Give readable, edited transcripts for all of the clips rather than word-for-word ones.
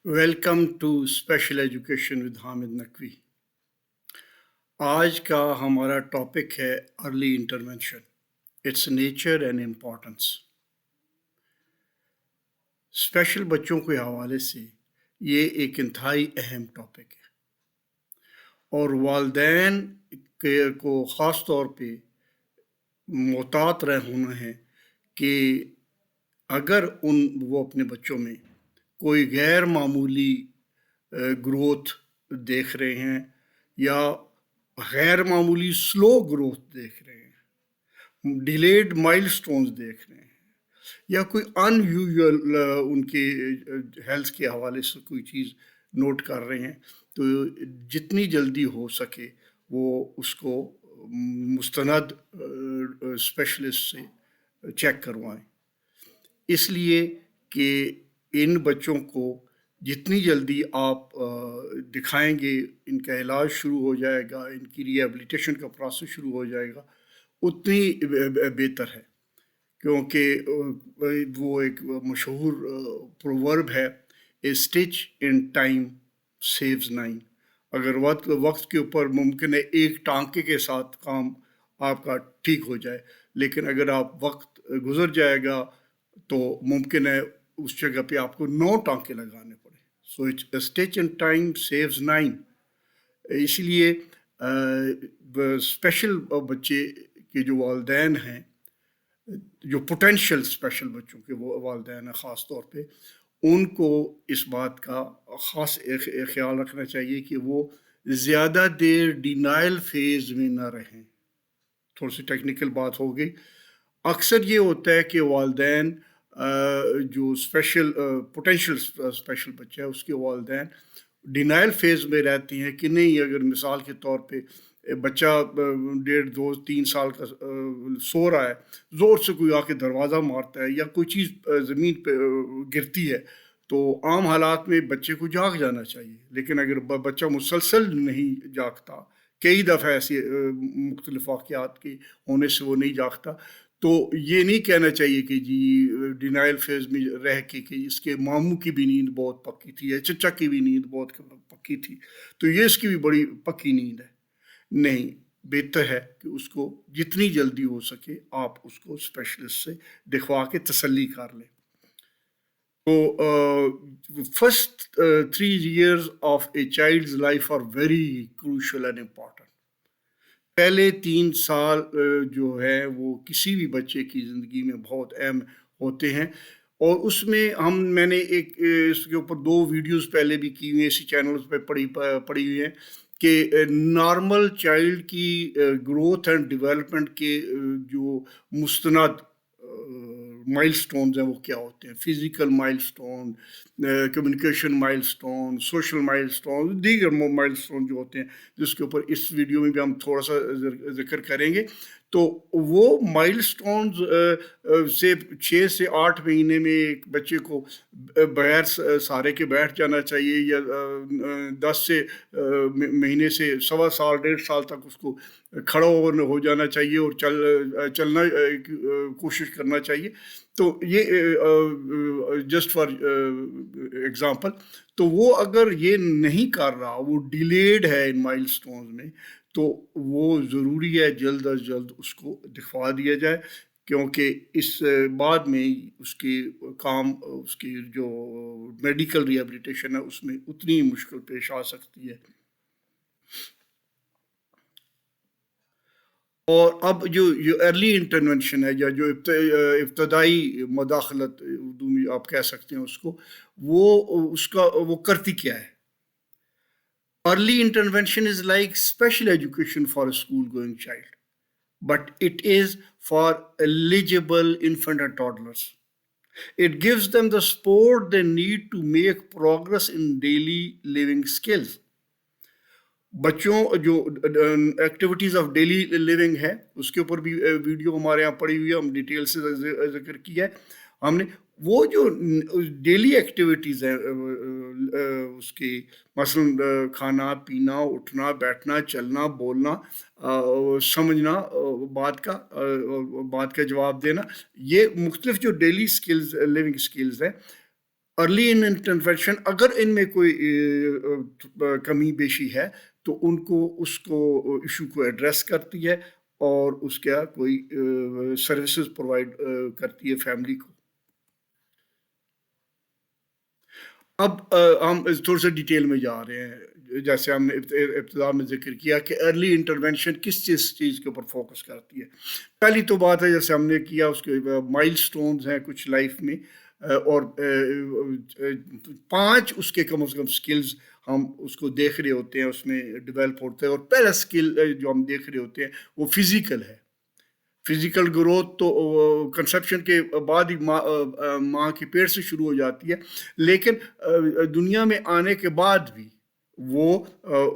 Welcome to special education with Hamid Naqvi. آج کا ہمارا ٹاپک ہے early intervention, its nature and importance. Special بچوں کے حوالے سے یہ ایک انتہائی اہم ٹاپک ہے، اور والدین کو خاص طور پہ محتاط ہونا ہے کہ اگر وہ اپنے بچوں میں کوئی غیر معمولی گروتھ دیکھ رہے ہیں یا غیر معمولی سلو گروتھ دیکھ رہے ہیں، ڈیلیڈ مائل سٹونز دیکھ رہے ہیں، یا کوئی ان یوزول ان کے ہیلتھ کے حوالے سے کوئی چیز نوٹ کر رہے ہیں، تو جتنی جلدی ہو سکے وہ اس کو مستند اسپیشلسٹ سے چیک کروائیں، اس لیے کہ ان بچوں کو جتنی جلدی آپ دکھائیں گے، ان کا علاج شروع ہو جائے گا، ان کی ری ایبلیٹیشن کا پروسیس شروع ہو جائے گا، اتنی بہتر ہے، کیونکہ وہ ایک مشہور پروورب ہے، a stitch in time saves nine. اگر وقت کے اوپر ممکن ہے ایک ٹانکے کے ساتھ کام آپ کا ٹھیک ہو جائے، لیکن اگر آپ وقت گزر جائے گا تو ممکن ہے اس جگہ پہ آپ کو 9 ٹانکے لگانے پڑے۔ سو اسٹچ ان ٹائم سیوز 9۔ اس لیے اسپیشل بچے کے جو والدین ہیں، جو پوٹینشیل اسپیشل بچوں کے والدین ہیں خاص طور پہ، ان کو اس بات کا خاص خیال رکھنا چاہیے کہ وہ زیادہ دیر ڈینائل فیز میں نہ رہیں۔ تھوڑی سی ٹیکنیکل بات ہو گئی۔ اکثر یہ ہوتا ہے کہ والدین جو اسپیشل پوٹینشیل اسپیشل بچہ ہے، اس کے والدین ڈینائل فیز میں رہتی ہیں کہ نہیں، اگر مثال کے طور پہ بچہ 1.5 2 3 سال کا سو رہا ہے، زور سے کوئی آ کے دروازہ مارتا ہے یا کوئی چیز زمین پہ گرتی ہے، تو عام حالات میں بچے کو جاگ جانا چاہیے، لیکن اگر بچہ مسلسل نہیں جاگتا، کئی دفعہ ایسے مختلف واقعات کے ہونے سے وہ نہیں جاگتا، تو یہ نہیں کہنا چاہیے کہ جی ڈینائل فیز میں رہ کے کہ اس کے ماموں کی بھی نیند بہت پکی تھی یا چچا کی بھی نیند بہت پکی تھی، تو یہ اس کی بھی بڑی پکی نیند ہے۔ نہیں، بہتر ہے کہ اس کو جتنی جلدی ہو سکے آپ اس کو اسپیشلسٹ سے دکھوا کے تسلی کر لیں۔ تو first 3 years of a child's life are very crucial and important۔ پہلے 3 سال جو ہے وہ کسی بھی بچے کی زندگی میں بہت اہم ہوتے ہیں، اور اس میں میں نے اس کے اوپر 2 ویڈیوز پہلے بھی کی ہوئی ہیں، اسی چینلز پہ پڑی ہوئی ہیں کہ نارمل چائلڈ کی گروتھ اینڈ ڈیولپمنٹ کے جو مستند مائل سٹونز ہیں وہ کیا ہوتے ہیں، فزیکل مائل سٹون، کمیونیکیشن مائل سٹون، سوشل مائل سٹون، دیگر مائل سٹون جو ہوتے ہیں، جس کے اوپر اس ویڈیو میں بھی ہم تھوڑا سا ذکر کریں گے۔ تو وہ مائل سٹونز سے 6 سے 8 مہینے میں ایک بچے کو بغیر سہارے کے بیٹھ جانا چاہیے، یا 10 سے مہینے سے 1.25 سال 1.5 سال تک اس کو کھڑا ہو جانا چاہیے اور چلنا کوشش کرنا چاہیے۔ تو یہ جسٹ فار ایگزامپل، تو وہ اگر یہ نہیں کر رہا، وہ ڈیلیڈ ہے ان مائل سٹونز میں، تو وہ ضروری ہے جلد از جلد اس کو دکھوا دیا جائے، کیونکہ اس بعد میں اس کے کام، اس کی جو میڈیکل ری ایبلیٹیشن ہے اس میں اتنی مشکل پیش آ سکتی ہے۔ اور اب جو ارلی انٹرونشن ہے، یا جو ابتدائی مداخلت اردو میں آپ کہہ سکتے ہیں اس کو، وہ کرتی کیا ہے؟ Early intervention is like special education for a school going child, but it is for eligible infant and toddlers. It gives them the support they need to make progress in daily living skills. بچوں جو activities of daily living ہے، اس کے اوپر بھی video ہمارے یہاں پڑی ہوئی ہے، ہم ڈیٹیل سے ذکر کیا ہے ہم نے۔ وہ جو ڈیلی ایکٹیویٹیز ہیں اس کی، مثلاً کھانا پینا، اٹھنا بیٹھنا، چلنا بولنا، سمجھنا بات کا جواب دینا، یہ مختلف جو ڈیلی سکلز، لیونگ سکلز ہیں، ارلی ان انٹرونشن اگر ان میں کوئی کمی بیشی ہے تو ان کو اس کو ایشو کو ایڈریس کرتی ہے اور اس کا کوئی سروسز پرووائڈ کرتی ہے فیملی کو. اب ہم تھوڑا سا ڈیٹیل میں جا رہے ہیں. جیسے ہم نے ابتدا میں ذکر کیا کہ ارلی انٹرونشن کس چیز کے اوپر فوکس کرتی ہے. پہلی تو بات ہے جیسے ہم نے کیا اس کے مائل سٹونز ہیں کچھ لائف میں اور 5 اس کے کم از کم سکلز ہم اس کو دیکھ رہے ہوتے ہیں اس میں ڈیولپ ہوتے ہیں. اور پہلا سکل جو ہم دیکھ رہے ہوتے ہیں وہ فزیکل ہے. فزیکل گروتھ تو کنسیپشن کے بعد ہی ماں کے پیٹ سے شروع ہو جاتی ہے, لیکن دنیا میں آنے کے بعد بھی وہ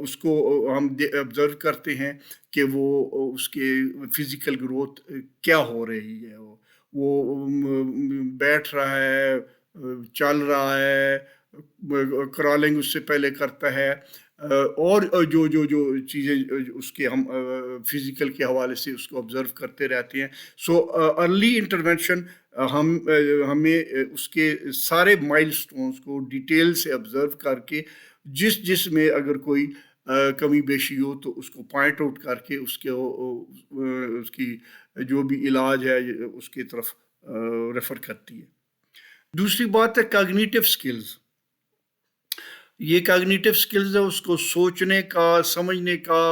اس کو ہم آبزرو کرتے ہیں کہ وہ اس کے فزیکل گروتھ کیا ہو رہی ہے. وہ بیٹھ رہا ہے, چل رہا ہے, کرالنگ اس سے پہلے کرتا ہے, اور جو چیزیں اس کے ہم فزیکل کے حوالے سے اس کو آبزرو کرتے رہتے ہیں. سو ارلی انٹرونشن ہمیں اس کے سارے مائل سٹونز کو ڈیٹیل سے آبزرو کر کے جس میں اگر کوئی کمی بیشی ہو تو اس کو پوائنٹ آؤٹ کر کے اس کی جو بھی علاج ہے اس کی طرف ریفر کرتی ہے. دوسری بات ہے کاگنیٹیو سکلز. یہ کاگنیٹیو سکلز ہے اس کو سوچنے کا, سمجھنے کا,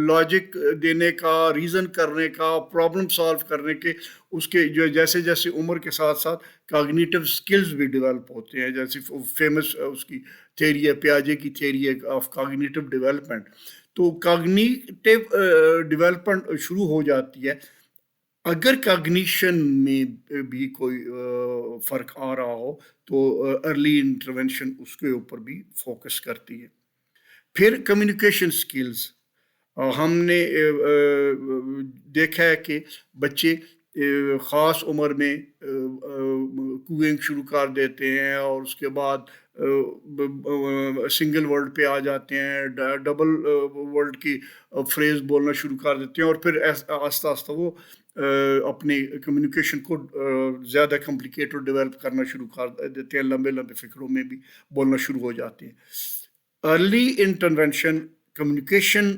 لاجک دینے کا, ریزن کرنے کا, پرابلم سالو کرنے کے, اس کے جو جیسے جیسے عمر کے ساتھ ساتھ کاگنیٹیو سکلز بھی ڈیولپ ہوتے ہیں. جیسے فیمس اس کی تھیری ہے, پیاجے کی تھیری ہے آف کاگنیٹیو ڈیولپمنٹ. تو کاگنیٹیو ڈیولپمنٹ شروع ہو جاتی ہے اگر کاگنیشن میں بھی کوئی فرق آ رہا ہو تو ارلی انٹرونشن اس کے اوپر بھی فوکس کرتی ہے. پھر کمیونیکیشن سکلز, ہم نے دیکھا ہے کہ بچے خاص عمر میں کوئنگ شروع کر دیتے ہیں اور اس کے بعد سنگل ورڈ پہ آ جاتے ہیں, ڈبل ورڈ کی فریز بولنا شروع کر دیتے ہیں, اور پھر آہستہ آہستہ وہ اپنے کمیونیکیشن کو زیادہ کمپلیکیٹڈ ڈیولپ کرنا شروع کر دیتے ہیں, لمبے لمبے فکروں میں بھی بولنا شروع ہو جاتے ہیں. ارلی انٹرونشن کمیونیکیشن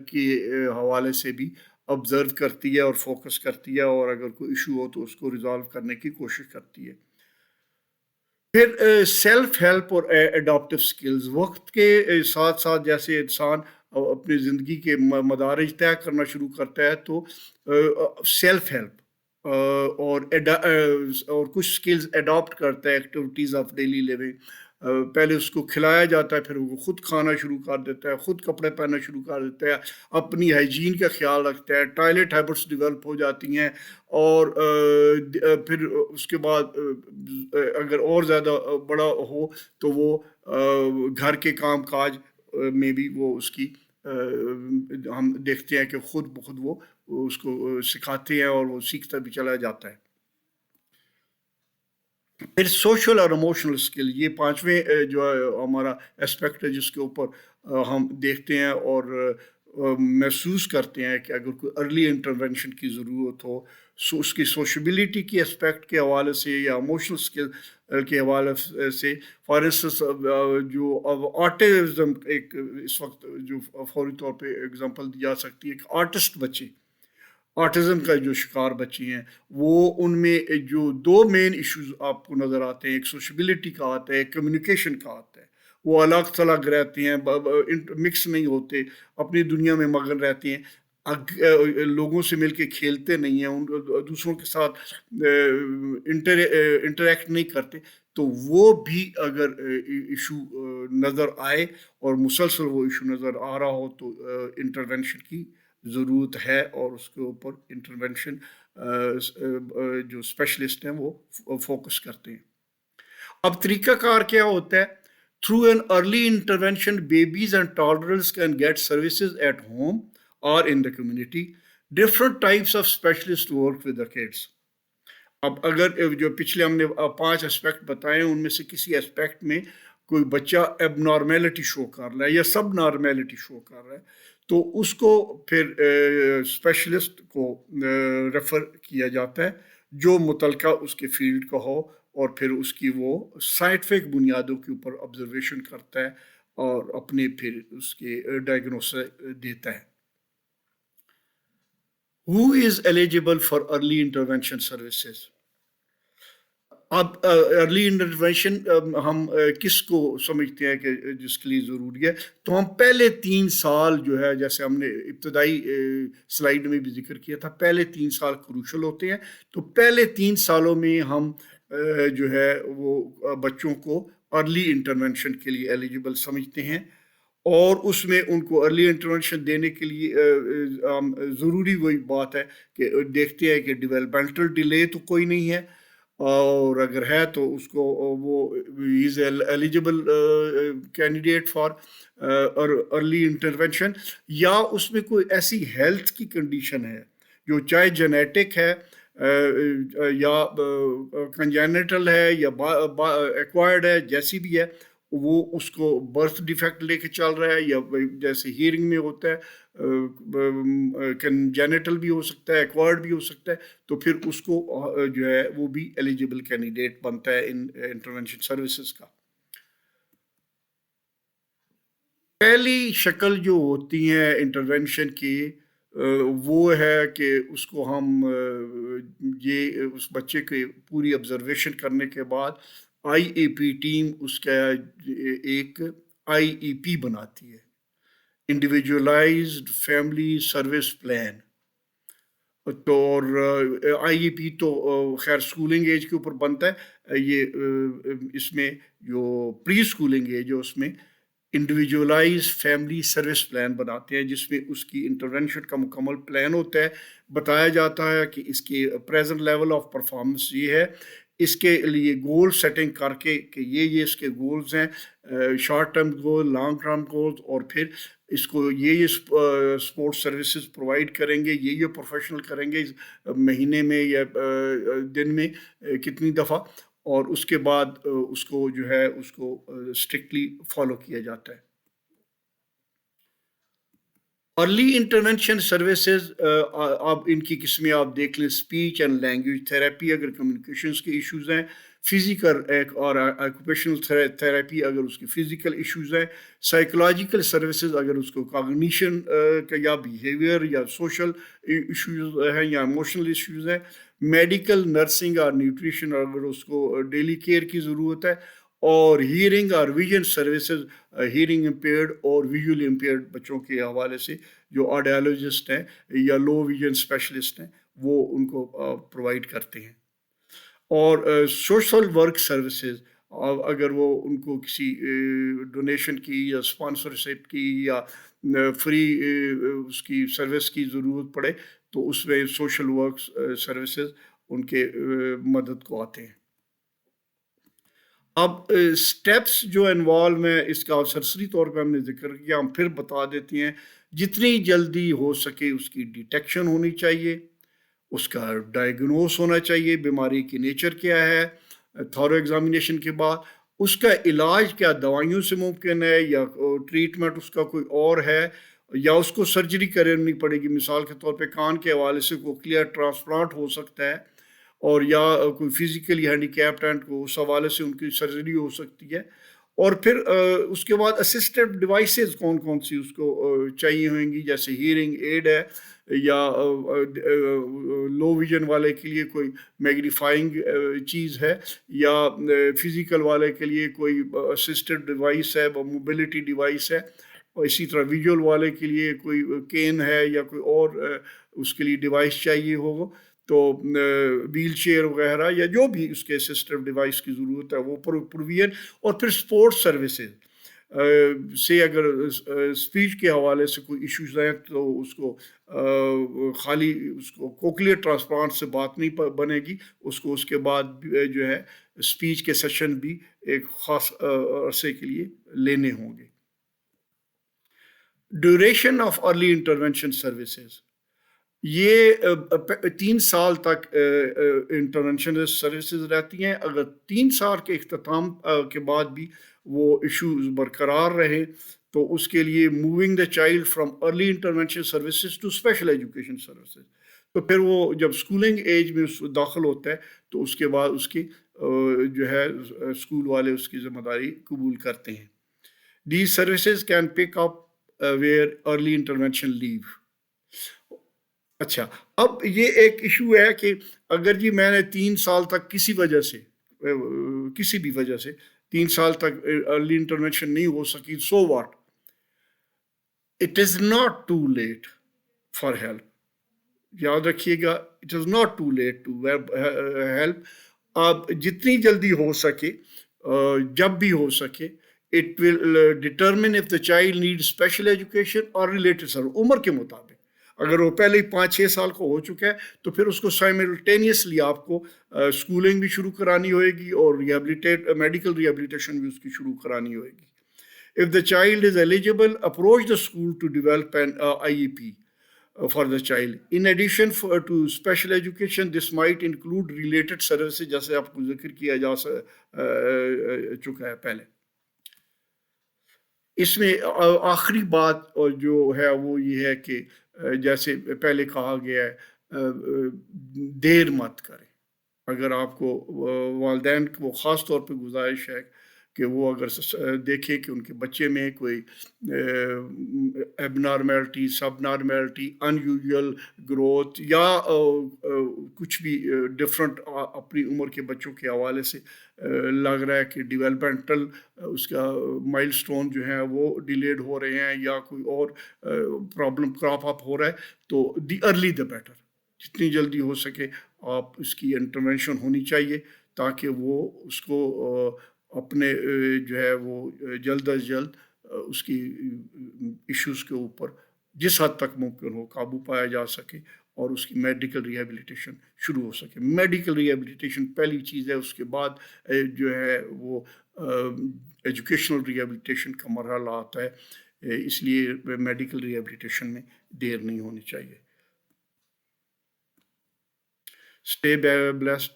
کے حوالے سے بھی آبزرو کرتی ہے اور فوکس کرتی ہے, اور اگر کوئی ایشو ہو تو اس کو ریزالو کرنے کی کوشش کرتی ہے. پھر سیلف ہیلپ اور اڈاپٹیو سکلز, وقت کے ساتھ ساتھ جیسے انسان اپنی زندگی کے مدارج طے کرنا شروع کرتا ہے تو سیلف ہیلپ اور کچھ سکلز اڈاپٹ کرتا ہے, ایکٹیویٹیز آف ڈیلی لیونگ. پہلے اس کو کھلایا جاتا ہے, پھر وہ خود کھانا شروع کر دیتا ہے, خود کپڑے پہننا شروع کر دیتا ہے, اپنی ہائیجین کا خیال رکھتا ہے, ٹوائلٹ ہیبٹس ڈیولپ ہو جاتی ہیں, اور پھر اس کے بعد اگر اور زیادہ بڑا ہو تو وہ گھر کے کام کاج میں بھی وہ اس کی ہم دیکھتے ہیں کہ خود بخود وہ اس کو سکھاتے ہیں اور وہ سیکھتا بھی چلا جاتا ہے. پھر سوشل اور ایموشنل اسکل, یہ 5ویں جو ہمارا اسپیکٹ ہے جس کے اوپر ہم دیکھتے ہیں اور محسوس کرتے ہیں کہ اگر کوئی ارلی انٹرونشن کی ضرورت ہو اس کی سوشبلٹی کی اسپیکٹ کے حوالے سے یا ایموشنل اسکل کے حوالے سے. فار انسٹنس جو آٹزم ایک اس وقت جو فوری طور پہ اگزامپل دی جا سکتی ہے کہ آرٹسٹ بچے, آٹزم کا جو شکار بچے ہیں, وہ ان میں جو 2 مین ایشوز آپ کو نظر آتے ہیں, ایک سوشبلٹی کا آتا ہے, ایک کمیونیکیشن کا آتا ہے. وہ الگ تھلگ رہتے ہیں, مکس نہیں ہوتے, اپنی دنیا میں مگن رہتے ہیں, لوگوں سے مل کے کھیلتے نہیں ہیں, دوسروں کے ساتھ انٹریکٹ نہیں کرتے. تو وہ بھی اگر ایشو نظر آئے اور مسلسل وہ ایشو نظر آ رہا ہو تو انٹرونشن کی ضرورت ہے, اور اس کے اوپر انٹرونشن جو اسپیشلسٹ ہیں وہ فوکس کرتے ہیں. اب طریقہ کار کیا ہوتا ہے؟ Through an early intervention babies and toddlers can get services at home اور in the community. Different types of specialist work with the kids. اب اگر جو پچھلے ہم نے 5 اسپیکٹ بتائے ان میں سے کسی اسپیکٹ میں کوئی بچہ ایب نارمیلٹی شو کر رہا ہے یا سب نارمیلٹی شو کر رہا ہے تو اس کو پھر اسپیشلسٹ کو ریفر کیا جاتا ہے جو متعلقہ اس کے فیلڈ کا ہو اور پھر اس کی وہ سائنٹیفک بنیادوں کے اوپر آبزرویشن کرتا ہے اور اپنے پھر اس کے ڈائگنوسس دیتا ہے. Who is eligible for early intervention services? اب ارلی انٹرونشن ہم کس کو سمجھتے ہیں کہ جس کے لیے ضروری ہے؟ تو ہم پہلے 3 سال جو ہے، جیسے ہم نے ابتدائی سلائیڈ میں بھی ذکر کیا تھا، پہلے 3 سال کروشل ہوتے ہیں. تو پہلے 3 سالوں میں ہم جو ہے وہ بچوں کو ارلی انٹرونشن کے لیے ایلیجیبل سمجھتے ہیں، اور اس میں ان کو ارلی انٹرونشن دینے کے لیے ضروری وہی بات ہے کہ دیکھتے ہیں کہ ڈیولپمنٹل ڈیلے تو کوئی نہیں ہے، اور اگر ہے تو اس کو وہ is eligible candidate for early intervention, یا اس میں کوئی ایسی ہیلتھ کی کنڈیشن ہے جو چاہے جینیٹک ہے یا کنجینیٹل ہے یا ایکوائرڈ ہے، جیسی بھی ہے، وہ اس کو برتھ ڈیفیکٹ لے کے چل رہا ہے، یا جیسے ہیئرنگ میں ہوتا ہے کنجینیٹل بھی ہو سکتا ہے، ایکوائرڈ بھی ہو سکتا ہے، تو پھر اس کو جو ہے وہ بھی ایلیجیبل کینڈیڈیٹ بنتا ہے ان انٹرونشن سروسز کا. پہلی شکل جو ہوتی ہیں انٹرونشن کی وہ ہے کہ اس کو ہم یہ اس بچے کے پوری آبزرویشن کرنے کے بعد آئی اے پی ٹیم اس کا ایک آئی ای پی بناتی ہے، انڈیویجولائزڈ فیملی سروس پلان. تو اور آئی ای پی تو خیر اسکولنگ ایج کے اوپر بنتا ہے، یہ اس میں جو پری اسکولنگ ایج ہے اس میں انڈیویجولائز فیملی سروس پلان بناتے ہیں، جس میں اس کی انٹرونشن کا مکمل پلان ہوتا ہے. بتایا جاتا ہے کہ اس کی پریزنٹ لیول آف پرفارمنس یہ ہے، اس کے لیے گول سیٹنگ کر کے کہ یہ اس کے گولز ہیں، short term goal, long term goals, اور پھر اس کو یہ سپورٹ سروسز پرووائڈ کریں گے، یہ پروفیشنل کریں گے مہینے میں یا دن میں کتنی دفعہ، اور اس کے بعد اس کو جو ہے اس کو اسٹرکٹلی فالو کیا جاتا ہے. ارلی انٹرونشن سروسز اب ان کی قسمیں آپ دیکھ لیں، اسپیچ اینڈ لینگویج تھراپی اگر کمیونیکیشنس کے ایشوز ہیں، فزیکل اور آکوپیشنل تھراپی اگر اس کی فزیکل ایشوز ہیں، سائیکولوجیکل سروسز اگر اس کو کاگنیشن یا بیہیویئر یا سوشل ایشوز ہیں یا ایموشنل ایشوز ہیں، میڈیکل، نرسنگ اور نیوٹریشن اگر اس کو ڈیلی کیئر کی ضرورت ہے، اور ہیئرنگ اور ویژن سروسز ہیئرنگ امپیئرڈ اور ویژولی امپیئرڈ بچوں کے حوالے سے جو آڈیالوجسٹ ہیں یا لو ویژن اسپیشلسٹ ہیں وہ ان کو پرووائڈ کرتے ہیں. اور سوشل ورک سروسز اگر وہ ان کو کسی ڈونیشن کی یا اسپانسرشپ کی یا فری اس کی سروس کی ضرورت پڑے تو اس میں سوشل ورک سروسز ان کے مدد کو آتے ہیں. اب اسٹیپس جو انوالو ہیں اس کا سرسری طور پہ ہم نے ذکر کیا، ہم پھر بتا دیتے ہیں. جتنی جلدی ہو سکے اس کی ڈیٹیکشن ہونی چاہیے، اس کا ڈائگنوس ہونا چاہیے، بیماری کی نیچر کیا ہے، تھورو ایگزامینیشن کے بعد اس کا علاج کیا دوائیوں سے ممکن ہے یا ٹریٹمنٹ اس کا کوئی اور ہے، یا اس کو سرجری کرنی پڑے گی. مثال کے طور پہ کان کے حوالے سے کوکلیئر ٹرانسپلانٹ ہو سکتا ہے، اور یا کوئی فزیکلی ہینڈی کیپڈ کو اس حوالے سے ان کی سرجری ہو سکتی ہے. اور پھر اس کے بعد اسسٹڈ ڈیوائسز کون کون سی اس کو چاہیے ہوئیں گی، جیسے ہیئرنگ ایڈ ہے، یا لو ویژن والے کے لیے کوئی میگنیفائنگ چیز ہے، یا فزیکل والے کے لیے کوئی اسسٹڈ ڈیوائس ہے، موبلٹی ڈیوائس ہے، اور اسی طرح ویژول والے کے لیے کوئی کین ہے یا کوئی اور اس کے لیے ڈیوائس چاہیے ہوگا. تو ویل چیئر وغیرہ یا جو بھی اس کے اسسٹو ڈیوائس کی ضرورت ہے وہ پروویژن. اور پھر سپورٹ سروسز سے اگر اسپیچ کے حوالے سے کوئی ایشوز ہیں تو اس کو خالی اس کو کوکلیئر ٹرانسپلانٹ سے بات نہیں بنے گی، اس کو اس کے بعد جو ہے اسپیچ کے سیشن بھی ایک خاص عرصے کے لیے لینے ہوں گے. Duration of early intervention services, یہ 3 سال تک انٹرونشن سروسز رہتی ہیں. اگر 3 سال کے اختتام کے بعد بھی وہ ایشوز برقرار رہے تو اس کے لیے moving the child from early intervention services to special education services. تو پھر وہ جب اسکولنگ ایج میں داخل ہوتا ہے تو اس کے بعد اس کی جو ہے اسکول والے اس کی ذمہ داری قبول کرتے ہیں. These services can pick up where early intervention leave. اچھا، اب یہ ایک ایشو ہے کہ اگر جی میں نے 3 سال تک کسی وجہ سے کسی بھی وجہ سے 3 سال تک ارلی انٹرونشن نہیں ہو سکی، so what, it is not too late for help. یاد رکھیے گا، it is not too late to help. آپ جتنی جلدی ہو سکے، جب بھی ہو سکے، it will determine if the child need special education اور ریلیٹڈ سروس. عمر کے مطابق اگر وہ پہلے ہی 5-6 سال کا ہو چکا ہے تو پھر اس کو سائملٹینیسلی آپ کو اسکولنگ بھی شروع کرانی ہوئے گی اور میڈیکل ریہیبلیٹیشن بھی اس کی شروع کرانی ہوئے گی. If the child is eligible, approach the school to develop an IEP for the child. In addition to special education, this might include related services جیسے آپ کو ذکر کیا جا چکا ہے پہلے. اس میں آخری بات جو ہے وہ یہ ہے کہ جیسے پہلے کہا گیا ہے، دیر مت کریں. اگر آپ کو والدین کو خاص طور پہ گزارش ہے کہ وہ اگر دیکھیں کہ ان کے بچے میں کوئی ایب نارمیلٹی، سب نارمیلٹی، ان یوزول گروتھ یا کچھ بھی ڈفرینٹ اپنی عمر کے بچوں کے حوالے سے لگ رہا ہے کہ ڈیولپمنٹل اس کا مائل سٹون جو ہیں وہ ڈیلیڈ ہو رہے ہیں یا کوئی اور پرابلم کراپ اپ ہو رہا ہے، تو دی ارلی دا بیٹر. جتنی جلدی ہو سکے آپ اس کی انٹرونشن ہونی چاہیے تاکہ وہ اس کو اپنے جو ہے وہ جلد از جلد اس کی ایشوز کے اوپر جس حد تک ممکن ہو قابو پایا جا سکے اور اس کی میڈیکل ریہیبلیٹیشن شروع ہو سکے. میڈیکل ریہیبلیٹیشن پہلی چیز ہے، اس کے بعد جو ہے وہ ایجوکیشنل ریہیبلیٹیشن کا مرحلہ آتا ہے. اس لیے میڈیکل ریہیبلیٹیشن میں دیر نہیں ہونی چاہیے. Stay blessed.